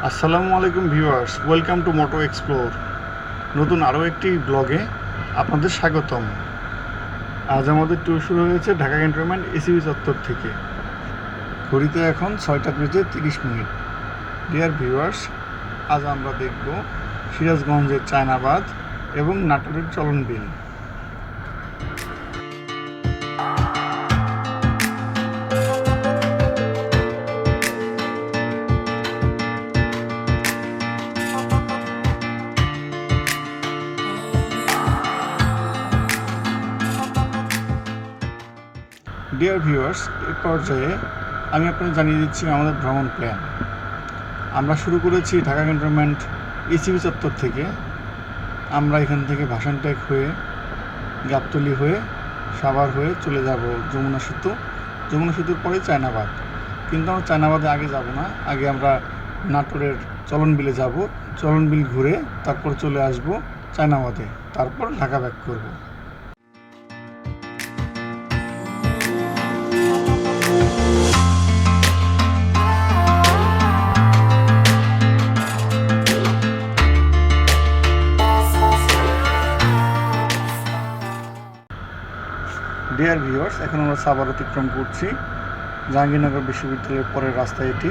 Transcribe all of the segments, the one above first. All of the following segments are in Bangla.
আসসালামু আলাইকুম viewers, welcome to moto explore. নতুন আরও একটি ব্লগে আপনাদের স্বাগতম। আজ আমাদের ট্যুর শুরু হয়েছে ঢাকা ক্যান্টনমেন্ট এসিবি চত্বর থেকে। ঘড়িতে এখন 6টা বেজে 30 মিনিট। ডিয়ার ভিউয়ার্স, আজ আমরা দেখব সিরাজগঞ্জের চায়নাবাদ এবং নাটোরের চলন বিল। ডিয়ার ভিউয়ার্স, এই পর্যায়ে আমি আপনাদের জানিয়ে দিচ্ছি আমাদের ভ্রমণ প্ল্যান। আমরা শুরু করেছি ঢাকা ক্যান্টনমেন্ট ইসিবি চত্বর থেকে। আমরা এখান থেকে ভাসানটেক হয়ে, গাবতলী হয়ে, সাভার হয়ে চলে যাব যমুনা সেতু। যমুনা সেতুর পরে চায়নাবাদ। কিন্তু আমরা চায়নাবাদে আগে যাব না, আগে আমরা নাটোরের চলন বিলে যাব। চলন বিল ঘুরে তারপর চলে আসব চায়নাবাদে, তারপর ঢাকা ব্যাক করব। ডিয়ার ভিউয়ার্স, এখন আমরা সাভার অতিক্রম করছি। জাহাঙ্গীরনগর বিশ্ববিদ্যালয়ের পরের রাস্তা এটি।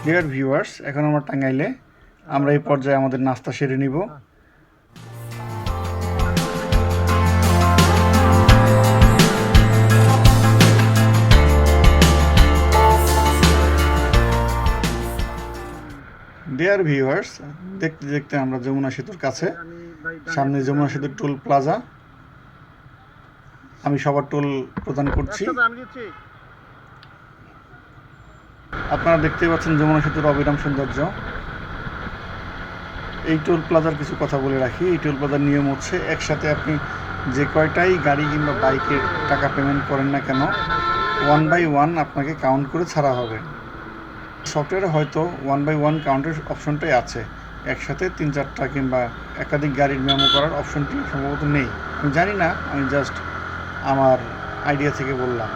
ডিয়ার ভিউয়ার্স, এখন আমরা টাঙ্গাইলে। আমরা এই পর্যায়ে আমাদের নাস্তা সেরে নিব। ডিয়ার ভিউয়ার্স, দেখতে দেখতে আমরা যমুনা সেতুর কাছে। সামনে যমুনা সেতুর টোল প্লাজা। আমি সবার টোল প্রদান করছি। আপনারা দেখতে পাচ্ছেন যমুনা সেতুর অবিরাম সৌন্দর্য। এই টোল প্লাজার কিছু কথা বলে রাখি। এই টোল প্লাজার নিয়ম হচ্ছে, একসাথে আপনি যে কয়টাই গাড়ি কিংবা বাইকের টাকা পেমেন্ট করেন না কেন, 1 বাই 1 আপনাকে কাউন্ট করে ছাড়া হবে। সফটওয়্যারে হয়তো 1 বাই 1 কাউন্টের অপশনটাই আছে, একসাথে 3-4টা কিংবা একাধিক গাড়ির মেমো করার অপশনটি সম্ভবত নেই। আমি জানি না, আমি জাস্ট আমার আইডিয়া থেকে বললাম।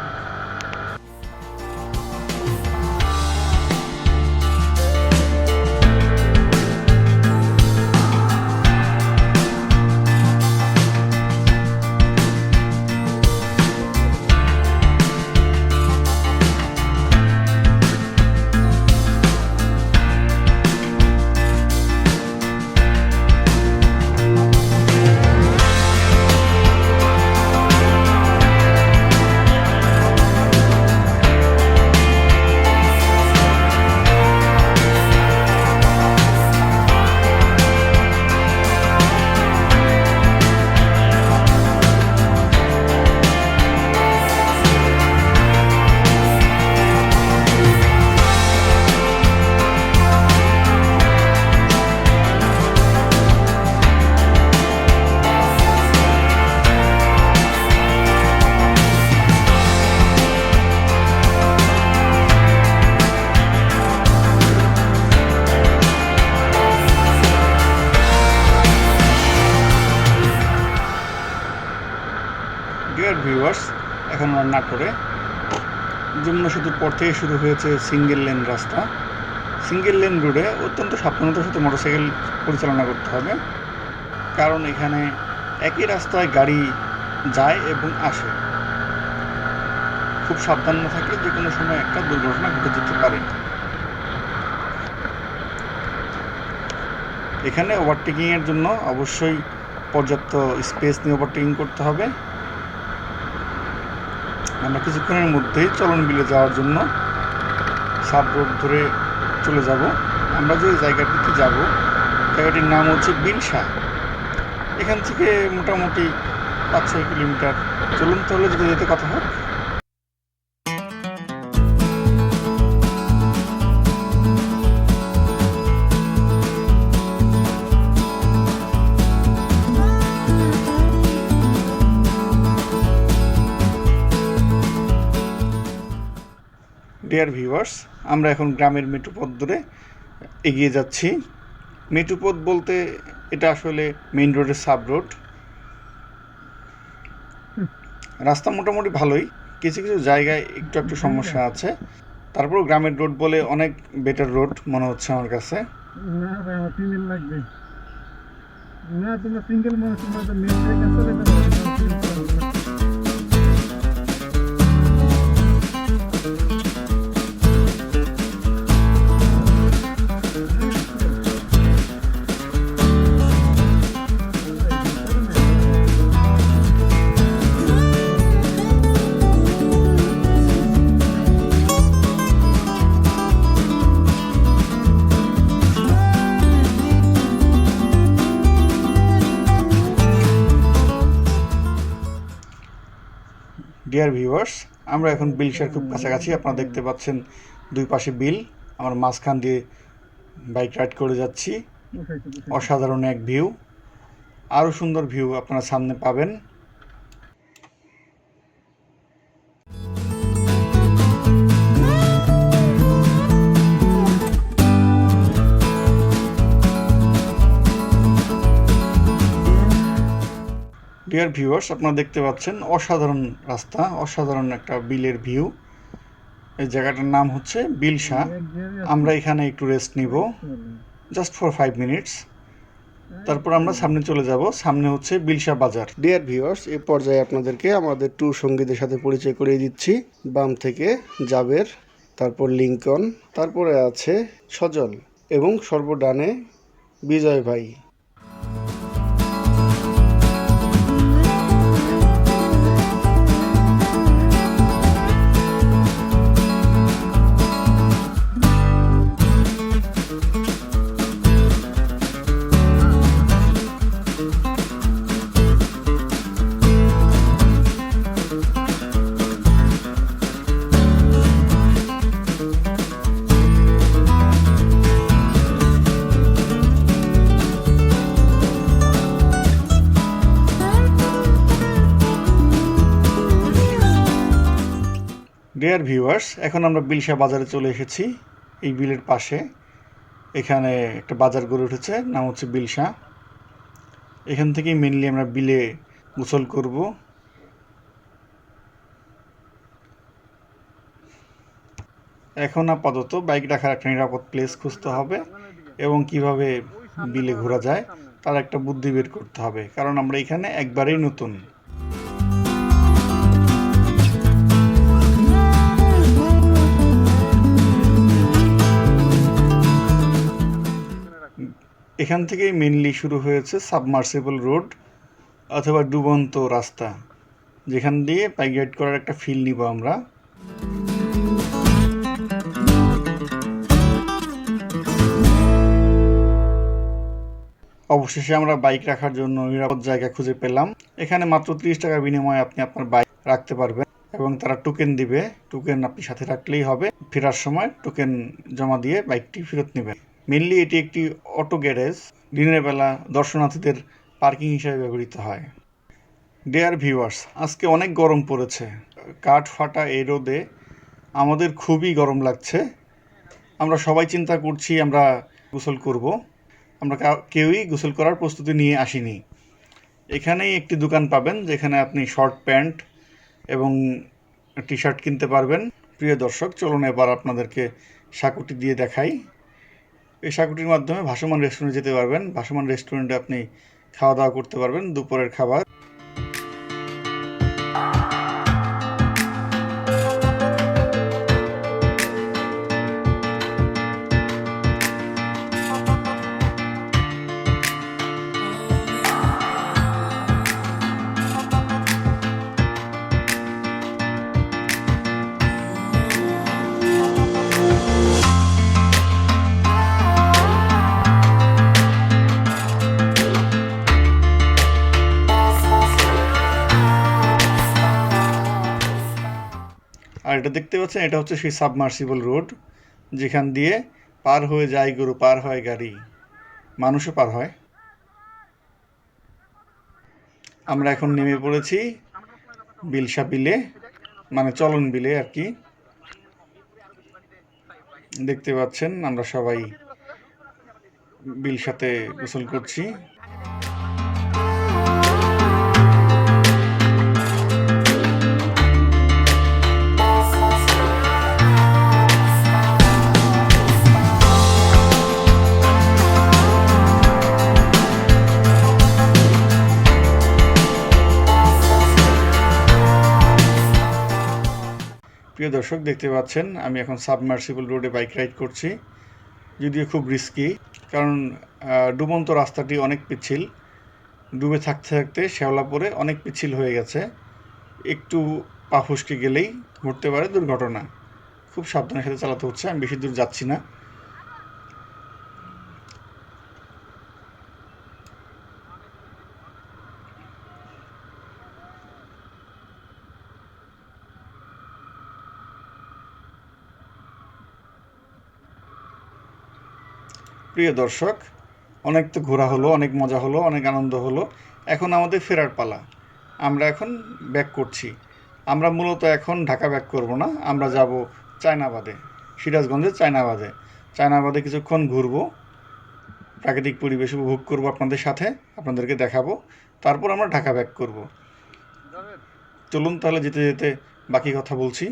ডিয়ার ভিউয়ার্স, এখন আমরা নাটোরে। যমুনা সেতুর পর থেকে শুরু হয়েছে সিঙ্গেল লেন রাস্তা। সিঙ্গেল লেন রোডে অত্যন্ত সাবধানতার সাথে মোটরসাইকেল পরিচালনা করতে হবে, কারণ এখানে একই রাস্তায় গাড়ি যায় এবং আসে। খুব সাবধান না থাকলে যে কোনো সময় একটা দুর্ঘটনা ঘটে যেতে পারে। এখানে ওভারটেকিংয়ের জন্য অবশ্যই পর্যাপ্ত স্পেস নিয়ে ওভারটেকিং করতে হবে। আমরা কিছুক্ষণের মধ্যেই চলন বিলে যাওয়ার জন্য সাব রোড ধরে চলে যাব। আমরা যে জায়গাটিতে যাব, জায়গাটির নাম হচ্ছে বিলশা। এখান থেকে মোটামুটি 5-6 কিলোমিটার। চলুন তাহলে যেতে যেতে কথা হোক। ডিয়ার ভিউয়ার্স, আমরা এখন গ্রামের মেঠোপথ ধরে এগিয়ে যাচ্ছি। মেঠোপথ বলতে এটা আসলে মেইন রোডের সাব রোড। রাস্তা মোটামুটি ভালোই, কিছু কিছু জায়গায় একটু একটু সমস্যা আছে, তারপরও গ্রামের রোড বলে অনেক বেটার রোড মনে হচ্ছে আমার কাছে। ডিয়ার ভিউয়ার্স, আমরা এখন বিলশার খুব কাছাকাছি। আপনারা দেখতে পাচ্ছেন দুই পাশে বিল, আমরা মাঝখান দিয়ে বাইক রাইড করে যাচ্ছি। অসাধারণ এক ভিউ, আরও সুন্দর ভিউ আপনারা সামনে পাবেন। ডিয়ার ভিউয়ার্স, আপনারা দেখতে পাচ্ছেন অসাধারণ রাস্তা, অসাধারণ একটা বিলের ভিউ। এই জায়গাটার নাম হচ্ছে বিলশা। আমরা এখানে একটু রেস্ট নিব জাস্ট ফর 5 মিনিটস, তারপর আমরা সামনে চলে যাব। সামনে হচ্ছে বিলশা বাজার। ডিয়ার ভিউয়ার্স, এই পর্যায়ে আপনাদেরকে আমাদের ট্যুর সঙ্গীদের সাথে পরিচয় করিয়ে দিচ্ছি। বাম থেকে জাবের, তারপর লিঙ্কন, তারপরে আছে সজল এবং সর্বডানে বিজয় ভাই। ডিয়ার ভিউয়ার্স, এখন আমরা বিলশা বাজারে চলে এসেছি। এই বিলের পাশে এখানে একটা বাজার গড়ে উঠেছে, নাম হচ্ছে বিলশা। এখান থেকেই মেনলি আমরা বিলে গোসল করব। এখন আপাতত বাইক রাখার একটা নিরাপদ প্লেস খুঁজতে হবে এবং কিভাবে বিলে ঘোরা যায় তার একটা বুদ্ধি বের করতে হবে, কারণ আমরা এখানে একবারেই নতুন। এখান থেকেই মেনলি শুরু হয়েছে সাবমার্সিবল রোড অথবা ডুবন্ত রাস্তা, যেখান দিয়ে বাইক রাইড করার একটা ফিল নিব আমরা। অবশেষে আমরা বাইক রাখার জন্য নিরাপদ জায়গা খুঁজে পেলাম। এখানে মাত্র 30 টাকার বিনিময়ে আপনি আপনার বাইক রাখতে পারবেন এবং তারা টোকেন দিবে। টোকেন আপনি সাথে রাখলেই হবে, ফেরার সময় টোকেন জমা দিয়ে বাইকটি ফেরত নেবেন। মেনলি এটি একটি অটো গ্যারেজ, দিনের বেলা দর্শনার্থীদের পার্কিং হিসেবে ব্যবহৃত হয়। ডিয়ার ভিউয়ার্স, আজকে অনেক গরম পড়েছে। কাঠ ফাটা এই রোদে আমাদের খুবই গরম লাগছে। আমরা সবাই চিন্তা করছি আমরা গোসল করব। আমরা কেউই গোসল করার প্রস্তুতি নিয়ে আসিনি। এখানেই একটি দোকান পাবেন যেখানে আপনি শর্ট প্যান্ট এবং টি শার্ট কিনতে পারবেন। প্রিয় দর্শক, চলুন এবার আপনাদেরকে সাঁকুটি দিয়ে দেখাই। এই সাঁকুটির মাধ্যমে ভাসমান রেস্টুরেন্টে যেতে পারবেন। ভাসমান রেস্টুরেন্টে আপনি খাওয়া দাওয়া করতে পারবেন দুপুরের খাবার। আর এটা দেখতে পাচ্ছেন, এটা হচ্ছে সেই সাবমার্সিবল রোড যেখান দিয়ে পার হয়ে যায় গরু, পার হয় গাড়ি, মানুষও পার হয়। আমরা এখন নেমে পড়েছি বিলশা বিলে, মানে চলন বিলে আর কি। দেখতে পাচ্ছেন আমরা সবাই বিল সাথে গোসল করছি। প্রিয় দর্শক, দেখতে পাচ্ছেন আমি এখন সাবমার্সিবল রোডে বাইক রাইড করছি, যদিও খুব রিস্কি, কারণ ডুবন্ত রাস্তাটি অনেক পিচ্ছিল, ডুবে থাকতে থাকতে শ্যাওলা পড়ে অনেক পিচ্ছিল হয়ে গেছে, একটু পা ফসকে গেলেই ঘটতে পারে দুর্ঘটনা। খুব সাবধানের সাথে চালাতে হচ্ছে, আমি বেশি দূর যাচ্ছি না। প্রিয় দর্শক, অনেক তো ঘোরা হলো, অনেক মজা হলো, অনেক আনন্দ হলো, এখন আমাদের ফেরার পালা। আমরা এখন ব্যাক করছি। আমরা মূলত এখন ঢাকা ব্যাক করব না, আমরা যাব চায়নাবাদে, সিরাজগঞ্জের চায়নাবাদে। চায়নাবাদে কিছুক্ষণ ঘুরবো, প্রাকৃতিক পরিবেশ উপভোগ করব আপনাদের সাথে, আপনাদেরকে দেখাবো, তারপর আমরা ঢাকা ব্যাক করব। চলুন তাহলে যেতে যেতে বাকি কথা বলছি।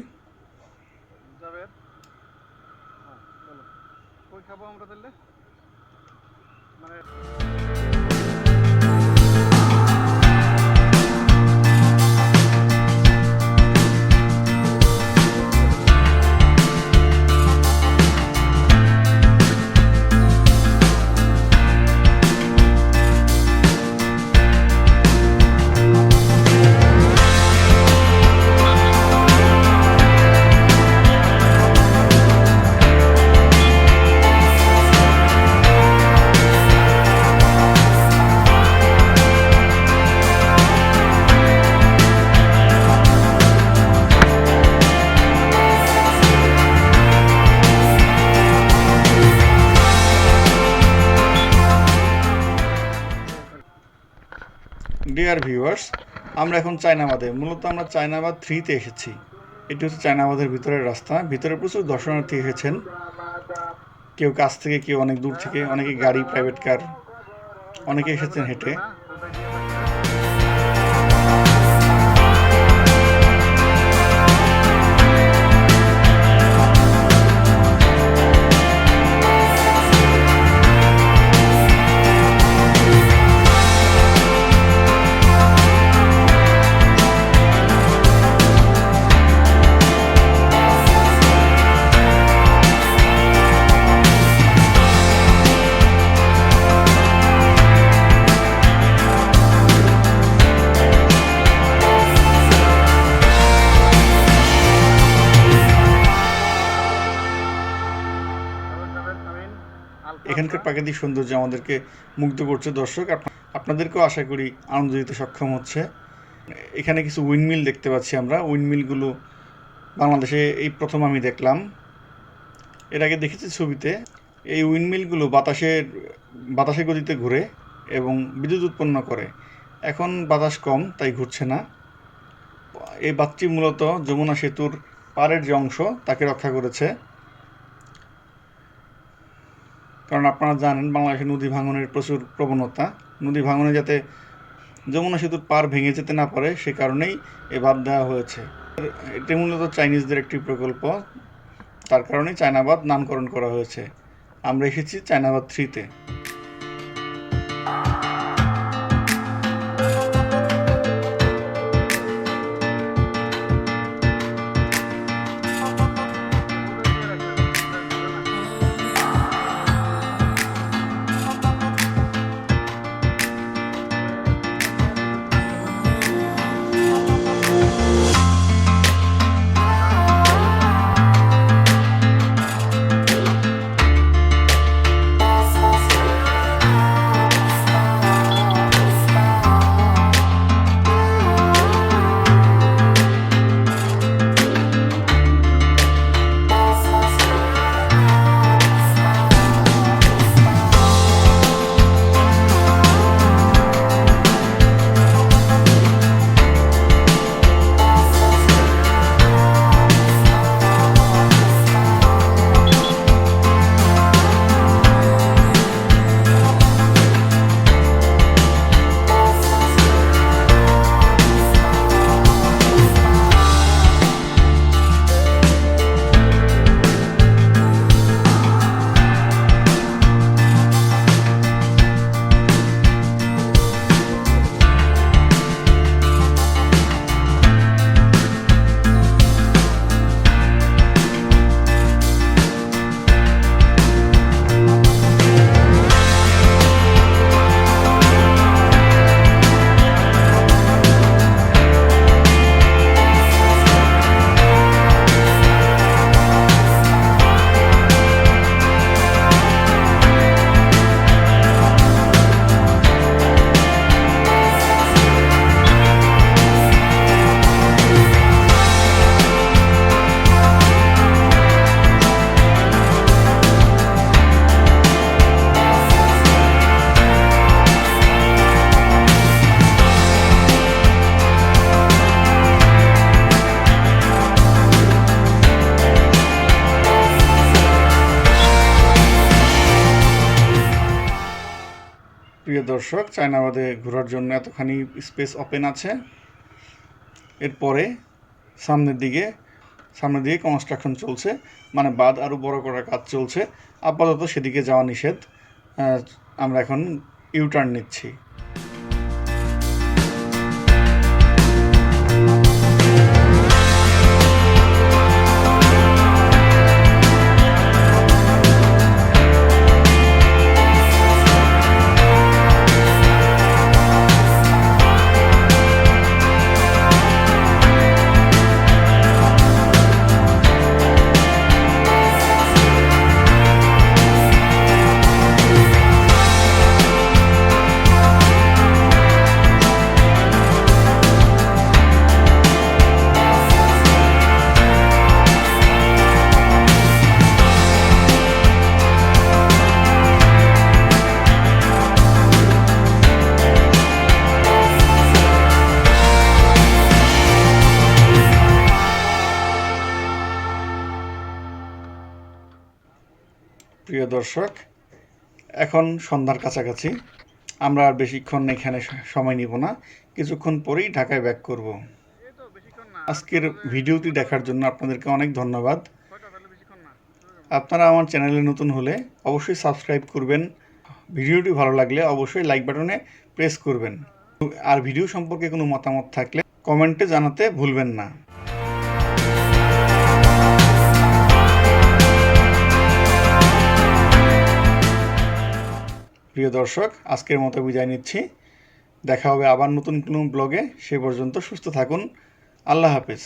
ডিয়ার ভিউয়ার্স, আমরা এখন চায়নাবাদে, মূলত আমরা চায়নাবাদ 3-তে এসেছি। এটি হচ্ছে চায়নাবাদের ভিতরের রাস্তা। ভিতরে প্রচুর দর্শনার্থী এসেছেন, কেউ কাছ থেকে, কেউ অনেক দূর থেকে, অনেকে গাড়ি, প্রাইভেট কার, অনেকে এসেছেন হেঁটে। এখানকার প্রাকৃতিক সৌন্দর্য আমাদেরকে মুগ্ধ করছে। দর্শক, আপনাদেরকেও আশা করি আনন্দ দিতে সক্ষম হচ্ছে। এখানে কিছু উইন্ডমিল দেখতে পাচ্ছি আমরা। উইন্ডমিলগুলো বাংলাদেশে এই প্রথম আমি দেখলাম, এর আগে দেখেছি ছবিতে। এই উইন্ডমিলগুলো বাতাসের গতিতে ঘুরে এবং বিদ্যুৎ উৎপন্ন করে। এখন বাতাস কম, তাই ঘুরছে না। এই বাঁধটি মূলত যমুনা সেতুর পাড়ের যে অংশ তাকে রক্ষা করেছে, কারণ আপনারা জানেন বাংলাদেশে নদী ভাঙনের প্রচুর প্রবণতা। নদী ভাঙনে যাতে যমুনা সেতুর পার ভেঙে যেতে না পারে, সে কারণেই এ বাঁধ দেওয়া হয়েছে। এটি মূলত চাইনিজদের একটি প্রকল্প, তার কারণেই চায়নাবাদ নামকরণ করা হয়েছে। আমরা এসেছি চায়নাবাদ 3-তে। প্রিয় দর্শক, চায়নাবাদে ঘোরার জন্য এতখানি স্পেস ওপেন আছে। এরপরে সামনের দিকে কনস্ট্রাকশন চলছে, মানে বাঁধ আরও বড় করার কাজ চলছে। আপাতত সেদিকে যাওয়া নিষেধ। আমরা এখন ইউটার্ন নিচ্ছি। প্রিয় দর্শক, এখন সন্ধ্যার কাছাকাছি। আমরা আর বেশিক্ষণ এখানে সময় নিব না, কিছুক্ষণ পরেই ঢাকায় ব্যাক করব। আজকের ভিডিওটি দেখার জন্য আপনাদেরকে অনেক ধন্যবাদ। আপনারা আমার চ্যানেলে নতুন হলে অবশ্যই সাবস্ক্রাইব করবেন। ভিডিওটি ভালো লাগলে অবশ্যই লাইক বাটনে প্রেস করবেন। আর ভিডিও সম্পর্কে কোনো মতামত থাকলে কমেন্টে জানাতে ভুলবেন না। প্রিয় দর্শক, আজকের মতো বিদায় নিচ্ছি। দেখা হবে আবার নতুন কোনো ব্লগে। সে পর্যন্ত সুস্থ থাকুন। আল্লাহ হাফেজ।